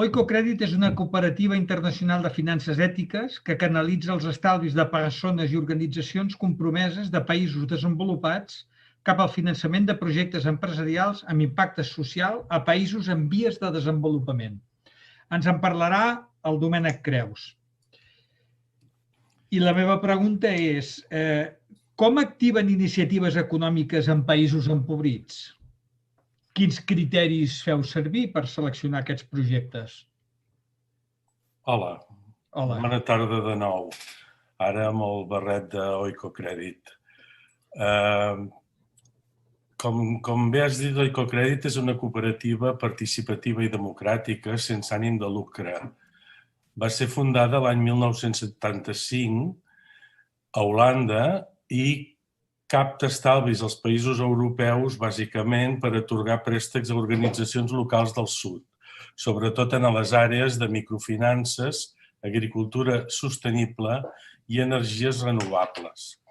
Oikocrèdit és una cooperativa internacional de finances ètiques que canalitza els estalvis de persones i organitzacions compromeses de països desenvolupats cap al finançament de projectes empresarials amb impacte social a països en vies de desenvolupament. Ens en parlarà el Domènec Creus. I la meva pregunta és, com activen iniciatives econòmiques en països empobrits? Quins criteris feu servir per seleccionar aquests projectes? Hola. Bona tarda de nou. Ara amb el barret d'Oikocrèdit. Com bé has dit, Oikocrèdit és una cooperativa participativa i democràtica sense ànim de lucre. Va ser fundada l'any 1975 a Holanda i capta estalvis als països europeus bàsicament per atorgar préstecs a organitzacions locals del sud, sobretot en les àrees de microfinances, agricultura sostenible i energies renovables.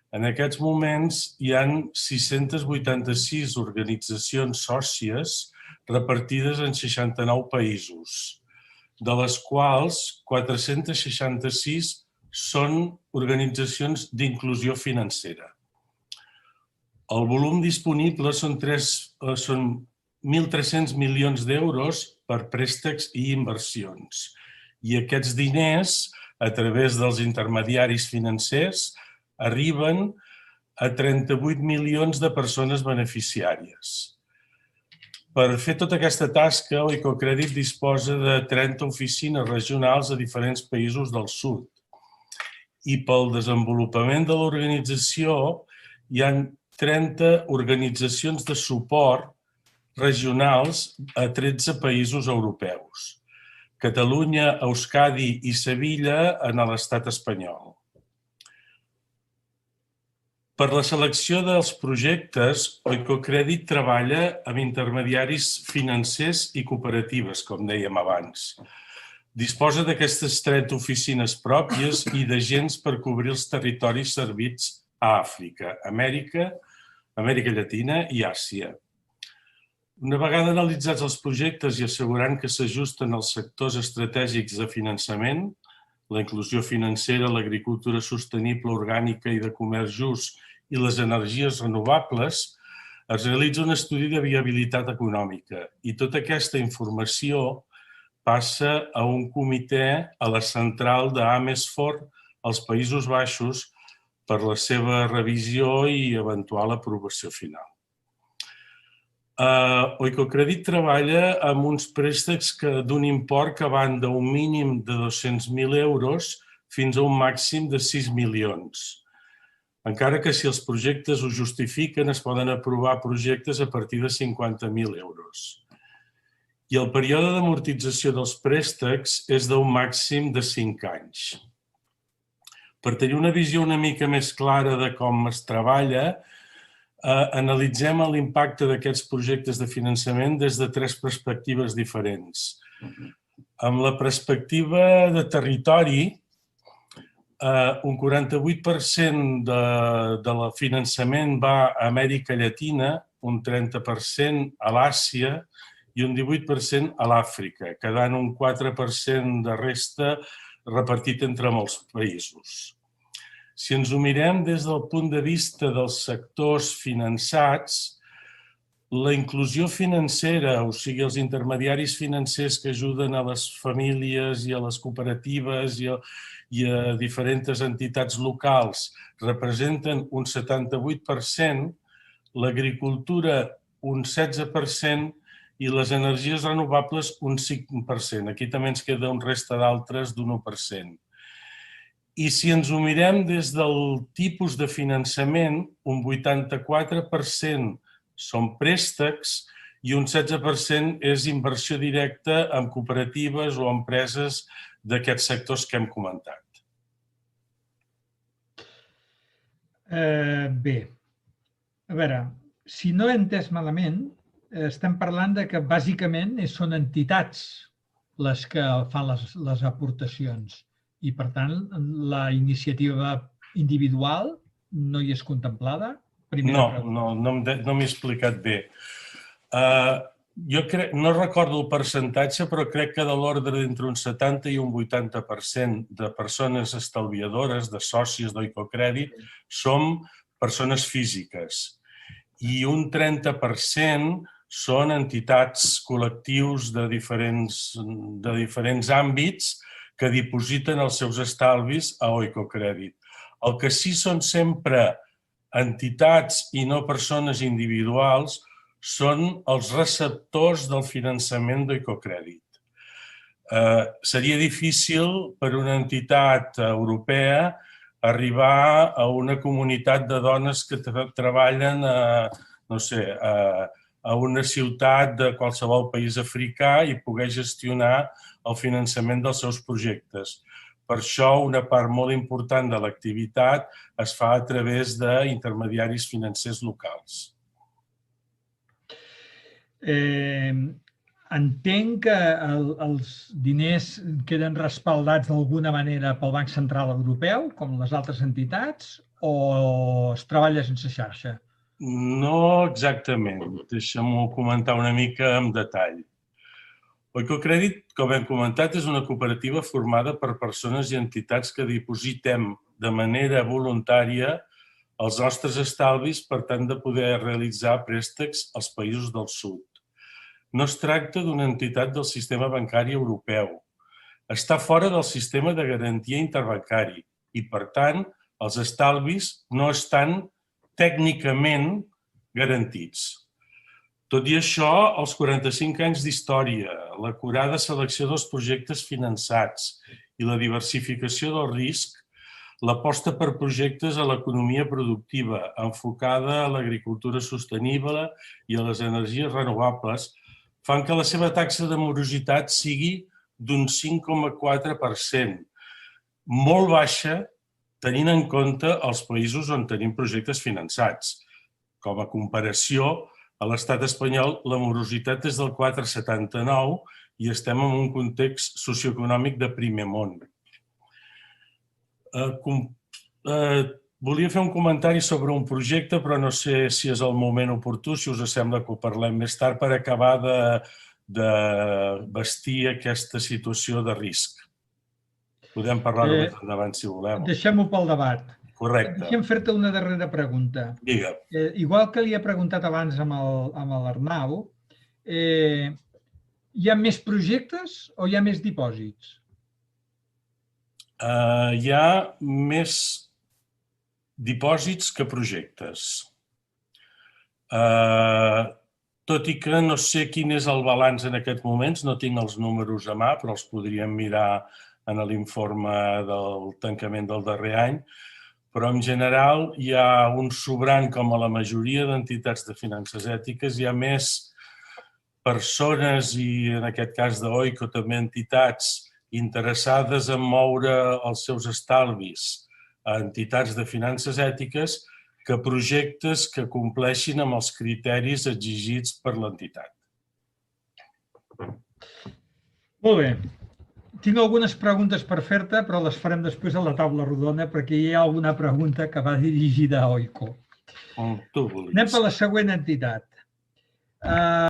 En aquests moments hi ha 686 organitzacions sòcies repartides en 69 països, de les quals 466 són organitzacions d'inclusió financera. El volum disponible són 1.300 milions d'euros per préstecs i inversions. I aquests diners, a través dels intermediaris financers, arriben a 38 milions de persones beneficiàries. Per fer tota aquesta tasca, Oikocrèdit disposa de 30 oficines regionals a diferents països del sud. I pel desenvolupament de l'organització hi ha 30 organitzacions de suport regionals a 13 països europeus. Catalunya, Euskadi i Sevilla en l'estat espanyol. Per la selecció dels projectes, Oikocrèdit treballa amb intermediaris financers i cooperatives, com dèiem abans. Disposa d'aquestes 30 oficines pròpies i d'agents per cobrir els territoris servits a Àfrica, Amèrica Llatina i Àsia. Una vegada analitzats els projectes i assegurant que s'ajusten als sectors estratègics de finançament, la inclusió financera, l'agricultura sostenible, orgànica i de comerç just i les energies renovables, es realitza un estudi de viabilitat econòmica i tota aquesta informació passa a un comitè a la central d'Amersfoort, als Països Baixos, per la seva revisió i eventual aprovació final. Oikocrèdit treballa amb uns préstecs d'un import que van d'un mínim de 200.000 euros fins a un màxim de 6 milions. Encara que si els projectes ho justifiquen, es poden aprovar projectes a partir de 50.000 euros. I el període d'amortització dels préstecs és d'un màxim de 5 anys. Per tenir una visió una mica més clara de com es treballa, analitzem l'impacte d'aquests projectes de finançament des de 3 perspectives diferents. Amb la perspectiva de territori, un 48% del finançament va a Amèrica Llatina, un 30% a l'Àsia i un 18% a l'Àfrica, quedant un 4% de resta repartit entre molts països. Si ens ho mirem des del punt de vista dels sectors finançats, la inclusió financera, o sigui, els intermediaris financers que ajuden a les famílies i a les cooperatives i a diferents entitats locals, representen un 78%, l'agricultura un 16% i les energies renovables un 5%. Aquí també ens queda un resta d'altres d'un 1%. I si ens ho mirem des del tipus de finançament, un 84% són préstecs i un 16% és inversió directa en cooperatives o empreses d'aquests sectors que hem comentat. Bé, a veure, si no he entès malament, estem parlant que bàsicament són entitats les que fan les aportacions i, per tant, la iniciativa individual no hi és contemplada? No m'he explicat bé. Jo no recordo el percentatge, però crec que de l'ordre d'entre un 70 i un 80% de persones estalviadores, de sòcies d'Oicocrèdit, som persones físiques. I un 30% són entitats, col·lectius de diferents àmbits que dipositen els seus estalvis a Oicocrèdit. El que sí són sempre entitats i no persones individuals són els receptors del finançament d'Oicocrèdit. Seria difícil per una entitat europea arribar a una comunitat de dones que treballen a una ciutat de qualsevol país africà i poder gestionar el finançament dels seus projectes. Per això, una part molt important de l'activitat es fa a través d'intermediaris financers locals. Entenc que els diners queden respaldats d'alguna manera pel Banc Central Europeu, com les altres entitats, o es treballa sense xarxa? No exactament. Deixa'm-ho comentar una mica en detall. Oicocrèdit, com hem comentat, és una cooperativa formada per persones i entitats que dipositem de manera voluntària els nostres estalvis per tant de poder realitzar préstecs als països del sud. No es tracta d'una entitat del sistema bancari europeu. Està fora del sistema de garantia interbancari i, per tant, els estalvis no estan tècnicament garantits. Tot i això, els 45 anys d'història, l'acurada selecció dels projectes finançats i la diversificació del risc, l'aposta per projectes a l'economia productiva enfocada a l'agricultura sostenible i a les energies renovables fan que la seva taxa de morositat sigui d'un 5,4%, molt baixa tenint en compte els països on tenim projectes finançats. Com a comparació, a l'estat espanyol la morositat és del 4,79 i estem en un context socioeconòmic de primer món. Volia fer un comentari sobre un projecte, però no sé si és el moment oportú, si us sembla que ho parlem més tard, per acabar de vestir aquesta situació de risc. Podem parlar-ho més endavant, si voleu. Deixem-ho pel debat. Correcte. Deixem fer-te una darrera pregunta. Digue. Igual que li he preguntat abans amb l'Arnau, hi ha més projectes o hi ha més dipòsits? Hi ha més dipòsits que projectes. Tot i que no sé quin és el balanç en aquests moments, no tinc els números a mà, però els podríem mirar en l'informe del tancament del darrer any, però en general hi ha un sobrant, com a la majoria d'entitats de finances ètiques, hi ha més persones i en aquest cas d'Oico també entitats interessades en moure els seus estalvis a entitats de finances ètiques que projectes que compleixin amb els criteris exigits per l'entitat. Molt bé. Tinc algunes preguntes per fer-te, però les farem després a la taula rodona perquè hi ha alguna pregunta que va dirigida a Oico. On tu vulguis. Anem per la següent entitat.